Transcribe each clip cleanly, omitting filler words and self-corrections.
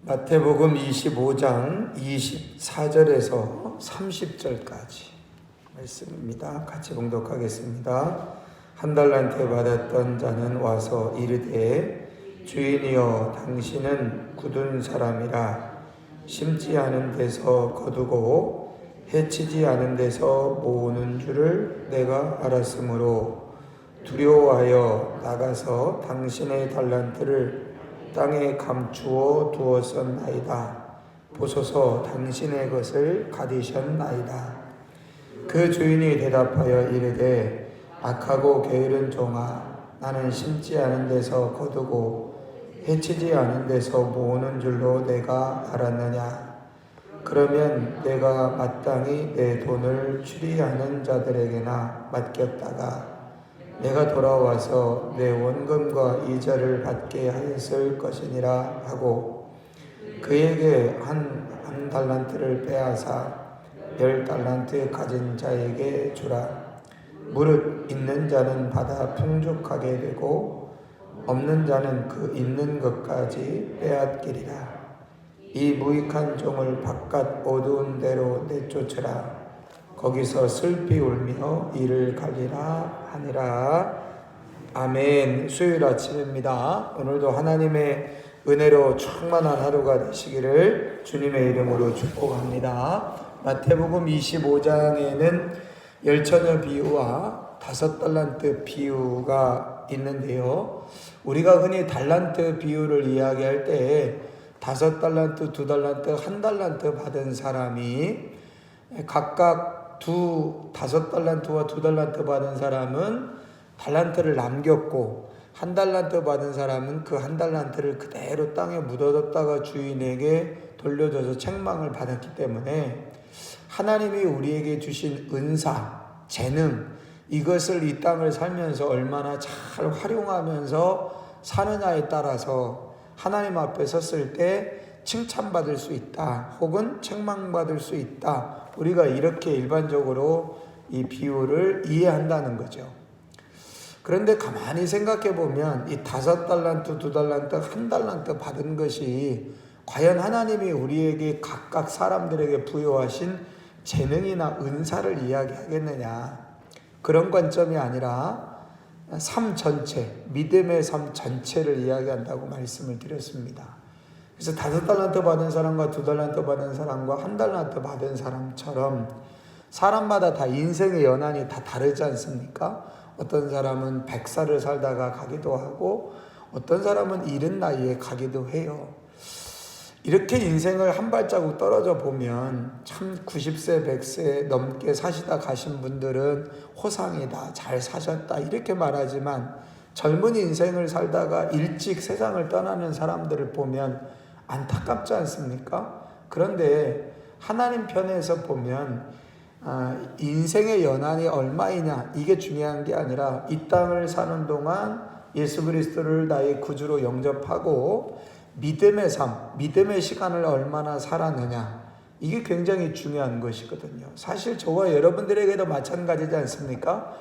마태복음 25장 24절에서 30절까지 말씀입니다. 같이 봉독하겠습니다. 한 달란트 받았던 자는 와서 이르되 주인이여 당신은 굳은 사람이라 심지 않은 데서 거두고 해치지 않은 데서 모으는 줄을 내가 알았으므로 두려워하여 나가서 당신의 달란트를 땅에 감추어 두었었나이다. 보소서 당신의 것을 가디셨나이다. 그 주인이 대답하여 이르되 악하고 게으른 종아, 나는 심지 않은 데서 거두고 해치지 않은 데서 모으는 줄로 내가 알았느냐. 그러면 내가 마땅히 내 돈을 추리하는 자들에게나 맡겼다가 내가 돌아와서 내 원금과 이자를 받게 하였을 것이니라 하고 그에게 한 달란트를 빼앗아 10달란트 가진 자에게 주라. 무릇 있는 자는 받아 풍족하게 되고 없는 자는 그 있는 것까지 빼앗기리라. 이 무익한 종을 바깥 어두운 데로 내쫓으라. 거기서 슬피 울며 이를 갈리라 하니라. 아멘. 수요일 아침입니다. 오늘도 하나님의 은혜로 충만한 하루가 되시기를 주님의 이름으로 축복합니다. 마태복음 25장에는 열처녀 비유와 5달란트 비유가 있는데요. 우리가 흔히 달란트 비유를 이야기할 때 5달란트, 2달란트, 1달란트 받은 사람이 각각 5달란트와 2달란트 받은 사람은 달란트를 남겼고 1달란트 받은 사람은 그 1달란트를 그대로 땅에 묻어뒀다가 주인에게 돌려줘서 책망을 받았기 때문에 하나님이 우리에게 주신 은사, 재능, 이것을 이 땅을 살면서 얼마나 잘 활용하면서 사느냐에 따라서 하나님 앞에 섰을 때 칭찬받을 수 있다, 혹은 책망받을 수 있다. 우리가 이렇게 일반적으로 이 비유를 이해한다는 거죠. 그런데 가만히 생각해 보면 이 5달란트, 2달란트, 1달란트 받은 것이 과연 하나님이 우리에게 각각 사람들에게 부여하신 재능이나 은사를 이야기하겠느냐. 그런 관점이 아니라 삶 전체, 믿음의 삶 전체를 이야기한다고 말씀을 드렸습니다. 그래서 5달란트 받은 사람과 2달란트 받은 사람과 1달란트 받은 사람처럼 사람마다 다 인생의 연한이 다 다르지 않습니까? 어떤 사람은 100살을 살다가 가기도 하고 어떤 사람은 이른 나이에 가기도 해요. 이렇게 인생을 한 발자국 떨어져 보면 참 90세, 100세 넘게 사시다 가신 분들은 호상이다, 잘 사셨다 이렇게 말하지만 젊은 인생을 살다가 일찍 세상을 떠나는 사람들을 보면 안타깝지 않습니까? 그런데 하나님 편에서 보면 인생의 연한이 얼마이냐 이게 중요한 게 아니라 이 땅을 사는 동안 예수 그리스도를 나의 구주로 영접하고 믿음의 삶, 믿음의 시간을 얼마나 살았느냐 이게 굉장히 중요한 것이거든요. 사실 저와 여러분들에게도 마찬가지지 않습니까?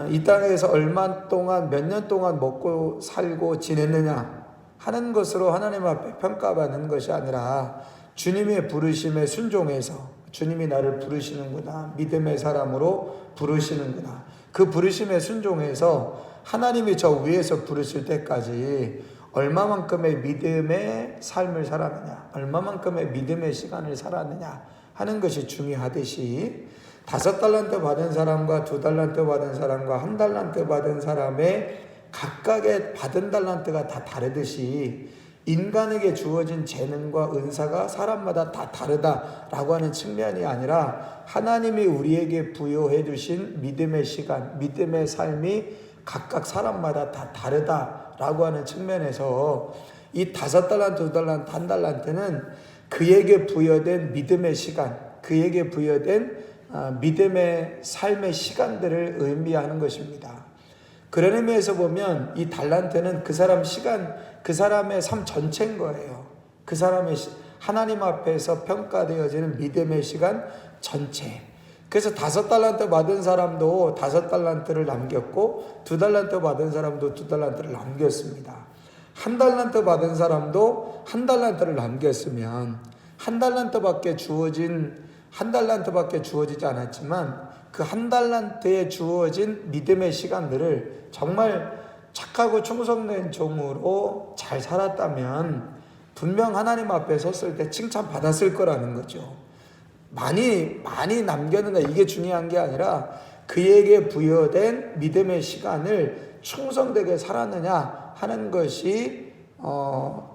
이 땅에서 얼마 동안 몇 년 동안 먹고 살고 지냈느냐 하는 것으로 하나님 앞에 평가받는 것이 아니라 주님의 부르심에 순종해서 주님이 나를 부르시는구나, 믿음의 사람으로 부르시는구나, 그 부르심에 순종해서 하나님이 저 위에서 부르실 때까지 얼마만큼의 믿음의 삶을 살았느냐, 얼마만큼의 믿음의 시간을 살았느냐 하는 것이 중요하듯이 5달란트 받은 사람과 2달란트 받은 사람과 1달란트 받은 사람의 각각의 받은 달란트가 다 다르듯이 인간에게 주어진 재능과 은사가 사람마다 다 다르다라고 하는 측면이 아니라 하나님이 우리에게 부여해 주신 믿음의 시간, 믿음의 삶이 각각 사람마다 다 다르다라고 하는 측면에서 이 5달란트, 2달란트, 1달란트는 그에게 부여된 믿음의 시간, 그에게 부여된 믿음의 삶의 시간들을 의미하는 것입니다. 그런 의미에서 보면 이 달란트는 그 사람 시간, 그 사람의 삶 전체인 거예요. 그 사람의 하나님 앞에서 평가되어지는 믿음의 시간 전체. 그래서 5달란트 받은 사람도 5달란트를 남겼고 2달란트 받은 사람도 2달란트를 남겼습니다. 한 달란트 받은 사람도 한 달란트를 남겼으면 한 달란트밖에 주어지지 않았지만 그 한 달란트에 주어진 믿음의 시간들을 정말 착하고 충성된 종으로 잘 살았다면 분명 하나님 앞에 섰을 때 칭찬받았을 거라는 거죠. 많이 남겼는가 이게 중요한 게 아니라 그에게 부여된 믿음의 시간을 충성되게 살았느냐 하는 것이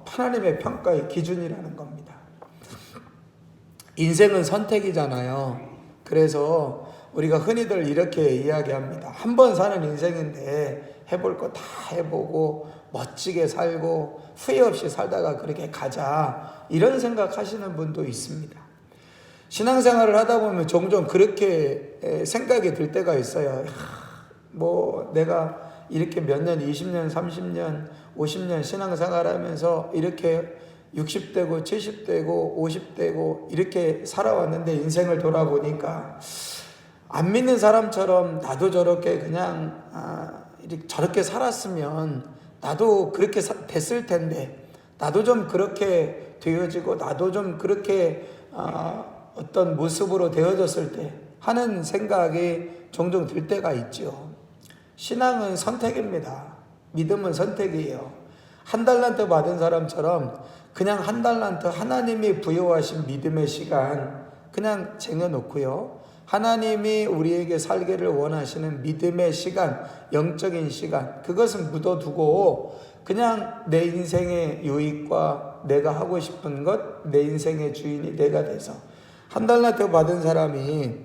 하나님의 평가의 기준이라는 겁니다. 인생은 선택이잖아요. 그래서 우리가 흔히들 이렇게 이야기합니다. 한 번 사는 인생인데 해볼 거 다 해보고 멋지게 살고 후회 없이 살다가 그렇게 가자, 이런 생각하시는 분도 있습니다. 신앙생활을 하다 보면 종종 그렇게 생각이 들 때가 있어요. 뭐 내가 이렇게 몇 년, 20년, 30년, 50년 신앙생활 하면서 이렇게 60대고 70대고 50대고 이렇게 살아왔는데 인생을 돌아보니까 안 믿는 사람처럼 나도 저렇게 그냥 저렇게 살았으면 나도 그렇게 됐을 텐데, 나도 좀 그렇게 되어지고 나도 좀 그렇게 어떤 모습으로 되어졌을 때 하는 생각이 종종 들 때가 있죠. 신앙은 선택입니다. 믿음은 선택이에요. 한 달란트 받은 사람처럼 그냥 한 달란트 하나님이 부여하신 믿음의 시간 그냥 쟁여놓고요, 하나님이 우리에게 살기를 원하시는 믿음의 시간, 영적인 시간, 그것은 묻어두고 그냥 내 인생의 유익과 내가 하고 싶은 것, 내 인생의 주인이 내가 돼서, 한 달란트 받은 사람이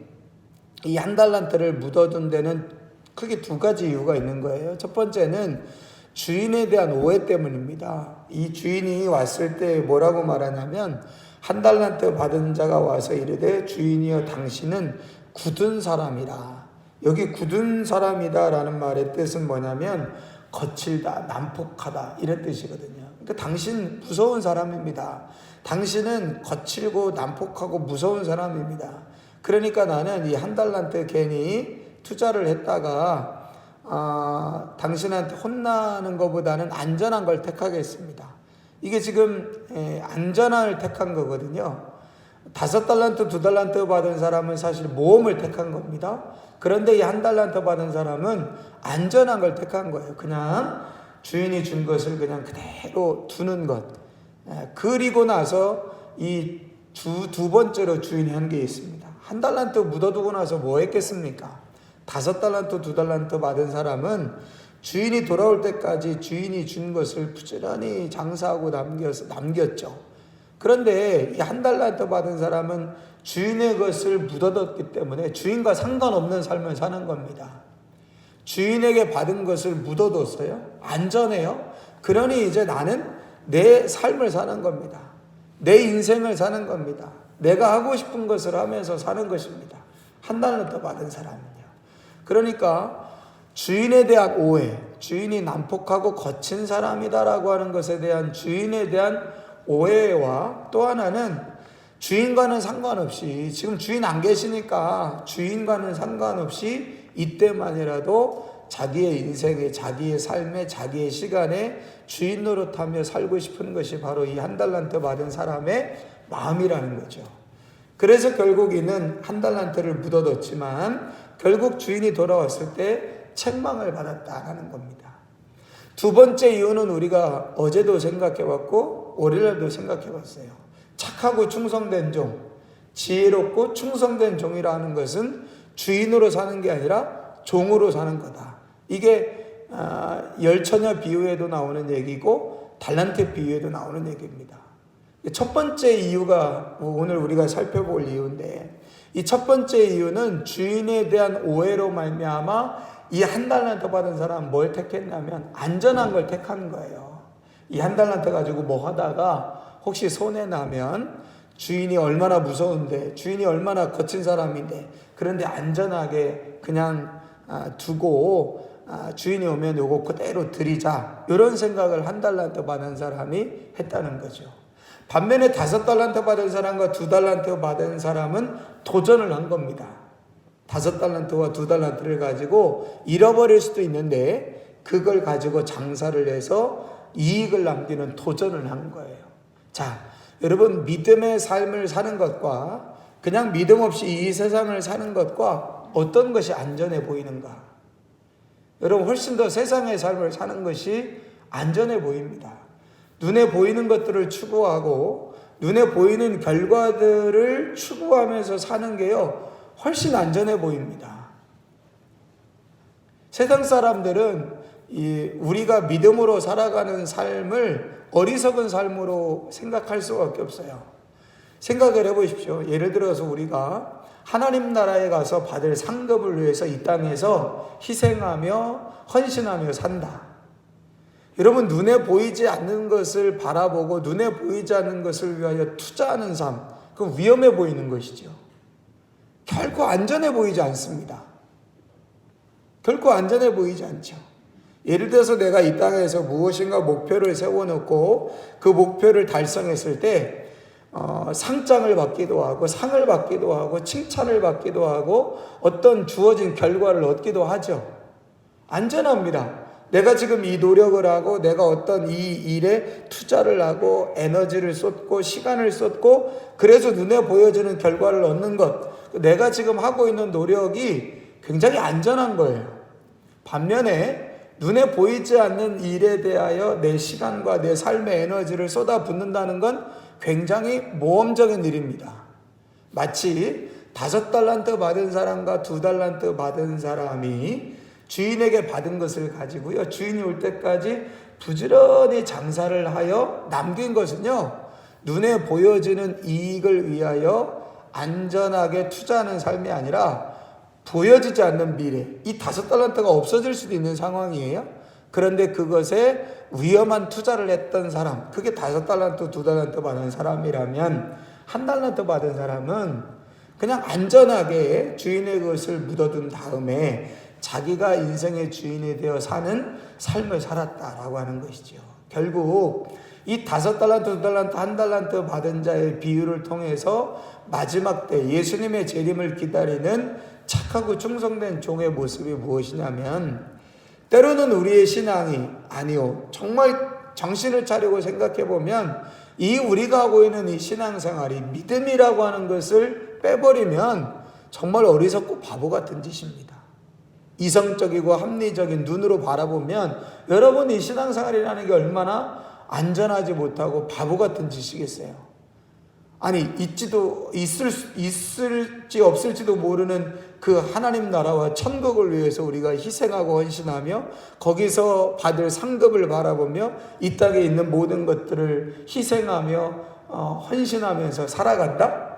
이 한 달란트를 묻어둔 데는 크게 두 가지 이유가 있는 거예요. 첫 번째는 주인에 대한 오해 때문입니다. 이 주인이 왔을 때 뭐라고 말하냐면, 한 달란트 받은 자가 와서 이르되 주인이여 당신은 굳은 사람이라. 여기 굳은 사람이다 라는 말의 뜻은 뭐냐면 거칠다, 난폭하다 이런 뜻이거든요. 그러니까 당신 무서운 사람입니다. 당신은 거칠고 난폭하고 무서운 사람입니다. 그러니까 나는 이 한 달란트 괜히 투자를 했다가 당신한테 혼나는 것보다는 안전한 걸 택하겠습니다. 이게 지금 안전을 택한 거거든요. 5달란트, 2달란트 받은 사람은 사실 모험을 택한 겁니다. 그런데 이 한 달란트 받은 사람은 안전한 걸 택한 거예요. 그냥 주인이 준 것을 그냥 그대로 두는 것. 그리고 나서 이 두 번째로 주인이 한 게 있습니다. 한 달란트 묻어두고 나서 뭐 했겠습니까? 5달란트, 2달란트 받은 사람은 주인이 돌아올 때까지 주인이 준 것을 부지런히 장사하고 남겼죠. 그런데 이 한 달란트 받은 사람은 주인의 것을 묻어뒀기 때문에 주인과 상관없는 삶을 사는 겁니다. 주인에게 받은 것을 묻어뒀어요. 안전해요. 그러니 이제 나는 내 삶을 사는 겁니다. 내 인생을 사는 겁니다. 내가 하고 싶은 것을 하면서 사는 것입니다. 한 달란트 받은 사람은요. 그러니까 주인에 대한 오해, 주인이 난폭하고 거친 사람이다라고 하는 것에 대한 주인에 대한 오해와, 또 하나는 주인과는 상관없이, 지금 주인 안 계시니까 주인과는 상관없이 이때만이라도 자기의 인생에, 자기의 삶에, 자기의 시간에 주인 노릇하며 살고 싶은 것이 바로 이 한 달란트 받은 사람의 마음이라는 거죠. 그래서 결국 이는 한 달란트를 묻어뒀지만 결국 주인이 돌아왔을 때 책망을 받았다라는 겁니다. 두 번째 이유는 우리가 어제도 생각해봤고 월요일도 생각해봤어요. 착하고 충성된 종, 지혜롭고 충성된 종이라는 것은 주인으로 사는 게 아니라 종으로 사는 거다. 이게 열처녀 비유에도 나오는 얘기고 달란트 비유에도 나오는 얘기입니다. 첫 번째 이유가 오늘 우리가 살펴볼 이유인데, 이 첫 번째 이유는 주인에 대한 오해로 말미암아 이 한 달란트 받은 사람은 뭘 택했냐면 안전한 걸 택한 거예요. 이 한 달란트 가지고 뭐 하다가 혹시 손해 나면 주인이 얼마나 무서운데, 주인이 얼마나 거친 사람인데, 그런데 안전하게 그냥 두고 주인이 오면 요거 그대로 드리자, 이런 생각을 한 달란트 받은 사람이 했다는 거죠. 반면에 5달란트 받은 사람과 2달란트 받은 사람은 도전을 한 겁니다. 5달란트와 2달란트를 가지고 잃어버릴 수도 있는데 그걸 가지고 장사를 해서 이익을 남기는 도전을 한 거예요. 자, 여러분, 믿음의 삶을 사는 것과 그냥 믿음 없이 이 세상을 사는 것과 어떤 것이 안전해 보이는가? 여러분, 훨씬 더 세상의 삶을 사는 것이 안전해 보입니다. 눈에 보이는 것들을 추구하고 눈에 보이는 결과들을 추구하면서 사는 게요, 훨씬 안전해 보입니다. 세상 사람들은 우리가 믿음으로 살아가는 삶을 어리석은 삶으로 생각할 수밖에 없어요. 생각을 해보십시오. 예를 들어서 우리가 하나님 나라에 가서 받을 상급을 위해서 이 땅에서 희생하며 헌신하며 산다. 여러분, 눈에 보이지 않는 것을 바라보고 눈에 보이지 않는 것을 위하여 투자하는 삶, 그건 위험해 보이는 것이죠. 결코 안전해 보이지 않습니다. 결코 안전해 보이지 않죠. 예를 들어서 내가 이 땅에서 무엇인가 목표를 세워놓고 그 목표를 달성했을 때 상장을 받기도 하고 상을 받기도 하고 칭찬을 받기도 하고 어떤 주어진 결과를 얻기도 하죠. 안전합니다. 내가 지금 이 노력을 하고 내가 어떤 이 일에 투자를 하고 에너지를 쏟고 시간을 쏟고 그래서 눈에 보여지는 결과를 얻는 것, 내가 지금 하고 있는 노력이 굉장히 안전한 거예요. 반면에 눈에 보이지 않는 일에 대하여 내 시간과 내 삶의 에너지를 쏟아붓는다는 건 굉장히 모험적인 일입니다. 마치 5달란트 받은 사람과 2달란트 받은 사람이 주인에게 받은 것을 가지고요, 주인이 올 때까지 부지런히 장사를 하여 남긴 것은요, 눈에 보여지는 이익을 위하여 안전하게 투자하는 삶이 아니라 보여지지 않는 미래, 이 5달란트가 없어질 수도 있는 상황이에요. 그런데 그것에 위험한 투자를 했던 사람, 그게 5달란트, 2달란트 받은 사람이라면 1달란트 받은 사람은 그냥 안전하게 주인의 것을 묻어둔 다음에 자기가 인생의 주인이 되어 사는 삶을 살았다라고 하는 것이죠. 결국 이 5달란트, 2달란트, 1달란트 받은 자의 비유를 통해서 마지막 때 예수님의 재림을 기다리는 착하고 충성된 종의 모습이 무엇이냐면, 때로는 우리의 신앙이 아니요, 정말 정신을 차리고 생각해 보면 이 우리가 하고 있는 이 신앙생활이 믿음이라고 하는 것을 빼버리면 정말 어리석고 바보 같은 짓입니다. 이성적이고 합리적인 눈으로 바라보면 여러분, 이 신앙생활이라는 게 얼마나 안전하지 못하고 바보 같은 짓이겠어요. 아니, 있을지 없을지도 모르는 그 하나님 나라와 천국을 위해서 우리가 희생하고 헌신하며 거기서 받을 상급을 바라보며 이 땅에 있는 모든 것들을 희생하며 헌신하면서 살아간다?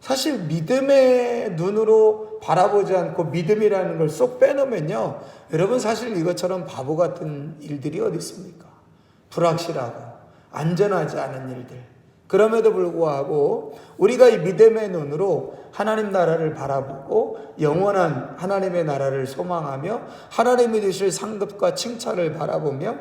사실 믿음의 눈으로 바라보지 않고 믿음이라는 걸 쏙 빼놓으면요, 여러분, 사실 이것처럼 바보 같은 일들이 어디 있습니까? 불확실하고 안전하지 않은 일들. 그럼에도 불구하고 우리가 이 믿음의 눈으로 하나님 나라를 바라보고 영원한 하나님의 나라를 소망하며 하나님이 주실 상급과 칭찬을 바라보며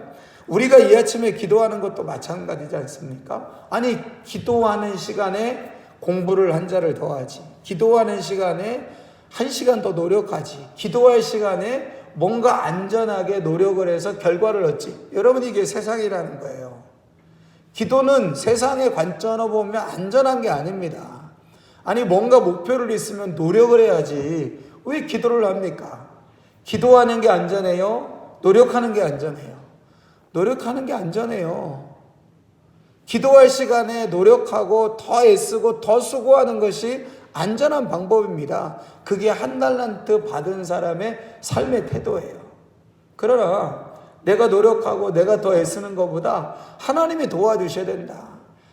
우리가 이 아침에 기도하는 것도 마찬가지지 않습니까? 아니, 기도하는 시간에 공부를 한 자를 더하지, 기도하는 시간에 1시간 더 노력하지, 기도할 시간에 뭔가 안전하게 노력을 해서 결과를 얻지. 여러분, 이게 세상이라는 거예요. 기도는 세상의 관점으로 보면 안전한 게 아닙니다. 아니, 뭔가 목표를 있으면 노력을 해야지 왜 기도를 합니까? 기도하는 게 안전해요? 노력하는 게 안전해요? 노력하는 게 안전해요. 기도할 시간에 노력하고 더 애쓰고 더 수고하는 것이 안전한 방법입니다. 그게 1달란트 받은 사람의 삶의 태도예요. 그러나 내가 노력하고 내가 더 애쓰는 것보다 하나님이 도와주셔야 된다.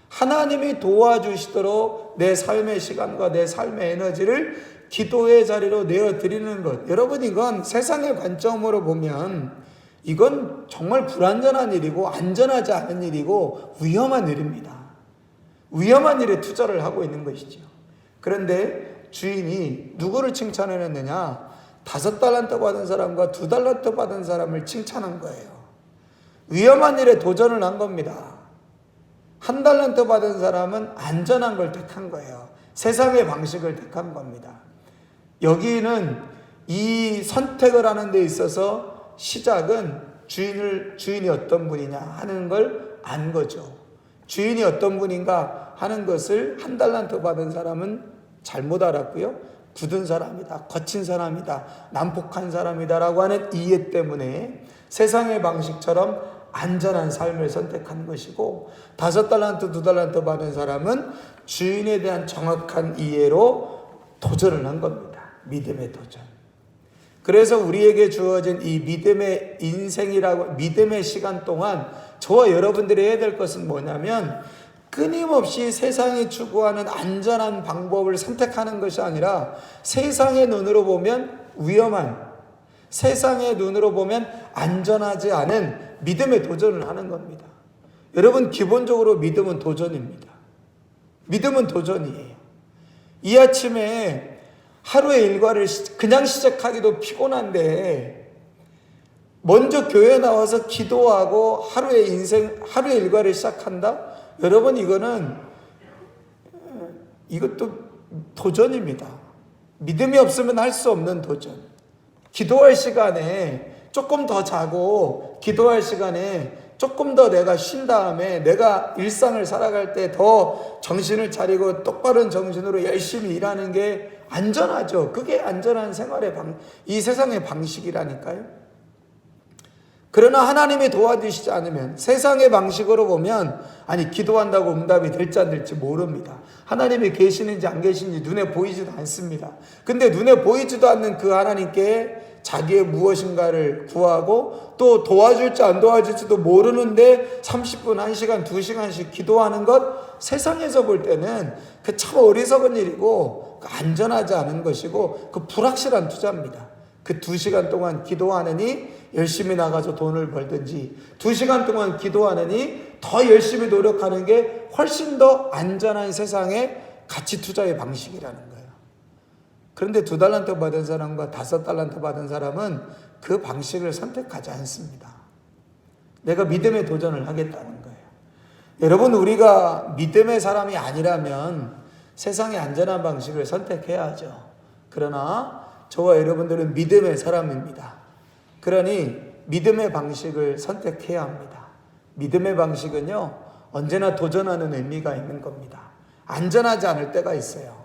하나님이 도와주시도록 내 삶의 시간과 내 삶의 에너지를 기도의 자리로 내어드리는 것. 여러분, 이건 세상의 관점으로 보면 이건 정말 불안전한 일이고 안전하지 않은 일이고 위험한 일입니다. 위험한 일에 투자를 하고 있는 것이죠. 그런데 주인이 누구를 칭찬해냈느냐? 5달란트 받은 사람과 2달란트 받은 사람을 칭찬한 거예요. 위험한 일에 도전을 한 겁니다. 1달란트 받은 사람은 안전한 걸 택한 거예요. 세상의 방식을 택한 겁니다. 여기는 이 선택을 하는 데 있어서 시작은 주인이 어떤 분이냐 하는 걸 안 거죠. 주인이 어떤 분인가 하는 것을 한 달란트 받은 사람은 잘못 알았고요. 굳은 사람이다, 거친 사람이다, 난폭한 사람이다라고 하는 이해 때문에 세상의 방식처럼 안전한 삶을 선택한 것이고, 5달란트, 2달란트 받은 사람은 주인에 대한 정확한 이해로 도전을 한 겁니다. 믿음의 도전. 그래서 우리에게 주어진 이 믿음의 인생이라고, 믿음의 시간 동안 저와 여러분들이 해야 될 것은 뭐냐면, 끊임없이 세상이 추구하는 안전한 방법을 선택하는 것이 아니라 세상의 눈으로 보면 위험한, 세상의 눈으로 보면 안전하지 않은 믿음의 도전을 하는 겁니다. 여러분, 기본적으로 믿음은 도전입니다. 믿음은 도전이에요. 이 아침에 하루의 일과를 그냥 시작하기도 피곤한데 먼저 교회 나와서 기도하고 하루의 일과를 시작한다? 여러분, 이것도 도전입니다. 믿음이 없으면 할 수 없는 도전. 기도할 시간에 조금 더 자고, 기도할 시간에 조금 더 내가 쉰 다음에 내가 일상을 살아갈 때 더 정신을 차리고 똑바른 정신으로 열심히 일하는 게 안전하죠. 그게 안전한 생활의 이 세상의 방식이라니까요. 그러나 하나님이 도와주시지 않으면, 세상의 방식으로 보면 기도한다고 응답이 될지 안 될지 모릅니다. 하나님이 계시는지 안 계시는지 눈에 보이지도 않습니다. 근데 눈에 보이지도 않는 그 하나님께 자기의 무엇인가를 구하고 또 도와줄지 안 도와줄지도 모르는데 30분, 1시간, 2시간씩 기도하는 것, 세상에서 볼 때는 그 참 어리석은 일이고 안전하지 않은 것이고 그 불확실한 투자입니다. 그 2시간 동안 기도하느니 열심히 나가서 돈을 벌든지, 2시간 동안 기도하느니 더 열심히 노력하는 게 훨씬 더 안전한 세상의 가치 투자의 방식이라는 거예요. 그런데 2달란트 받은 사람과 5달란트 받은 사람은 그 방식을 선택하지 않습니다. 내가 믿음의 도전을 하겠다는 거예요. 여러분, 우리가 믿음의 사람이 아니라면 세상의 안전한 방식을 선택해야죠. 그러나 저와 여러분들은 믿음의 사람입니다. 그러니 믿음의 방식을 선택해야 합니다. 믿음의 방식은요, 언제나 도전하는 의미가 있는 겁니다. 안전하지 않을 때가 있어요.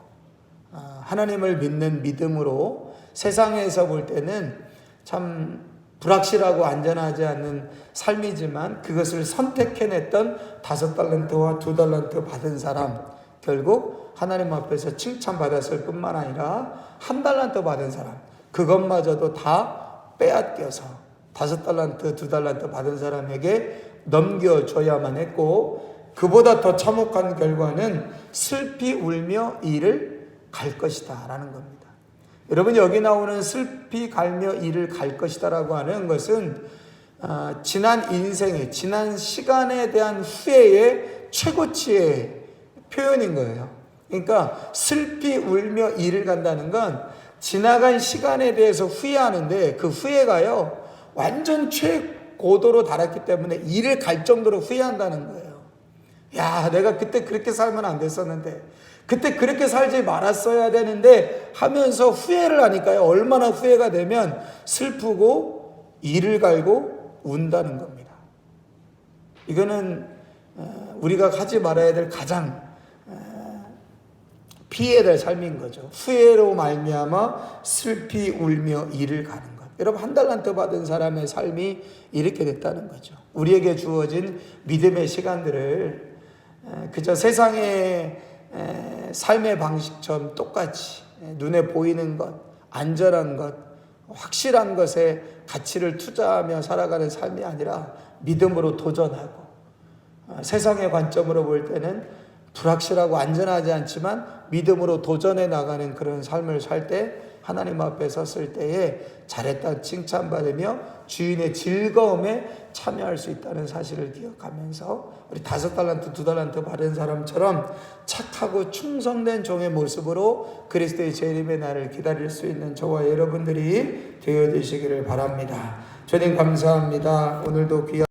하나님을 믿는 믿음으로 세상에서 볼 때는 참 불확실하고 안전하지 않은 삶이지만 그것을 선택해냈던 5달란트와 2달란트 받은 사람, 결국 하나님 앞에서 칭찬받았을 뿐만 아니라 1달란트 받은 사람, 그것마저도 다 빼앗겨서 5달란트, 2달란트 받은 사람에게 넘겨줘야만 했고, 그보다 더 참혹한 결과는 슬피 울며 이를 갈 것이다 라는 겁니다. 여러분, 여기 나오는 슬피 갈며 이를 갈 것이다 라고 하는 것은 지난 인생의, 지난 시간에 대한 후회의 최고치의 표현인 거예요. 그러니까 슬피 울며 이를 간다는 건 지나간 시간에 대해서 후회하는데 그 후회가요 완전 최고도로 달했기 때문에 이를 갈 정도로 후회한다는 거예요. 야, 내가 그때 그렇게 살면 안 됐었는데, 그때 그렇게 살지 말았어야 되는데 하면서 후회를 하니까요, 얼마나 후회가 되면 슬프고 이를 갈고 운다는 겁니다. 이거는 우리가 하지 말아야 될 가장 피해야 될 삶인 거죠. 후회로 말미암아 슬피 울며 이를 가는 것. 여러분, 1달란트 받은 사람의 삶이 이렇게 됐다는 거죠. 우리에게 주어진 믿음의 시간들을 그저 세상의 삶의 방식처럼 똑같이 눈에 보이는 것, 안전한 것, 확실한 것에 가치를 투자하며 살아가는 삶이 아니라 믿음으로 도전하고, 세상의 관점으로 볼 때는 불확실하고 안전하지 않지만 믿음으로 도전해 나가는 그런 삶을 살 때, 하나님 앞에 섰을 때에 잘했다 칭찬받으며 주인의 즐거움에 참여할 수 있다는 사실을 기억하면서 우리 5달란트, 2달란트 받은 사람처럼 착하고 충성된 종의 모습으로 그리스도의 재림의 날을 기다릴 수 있는 저와 여러분들이 되어주시기를 바랍니다. 주님 감사합니다. 오늘도 귀한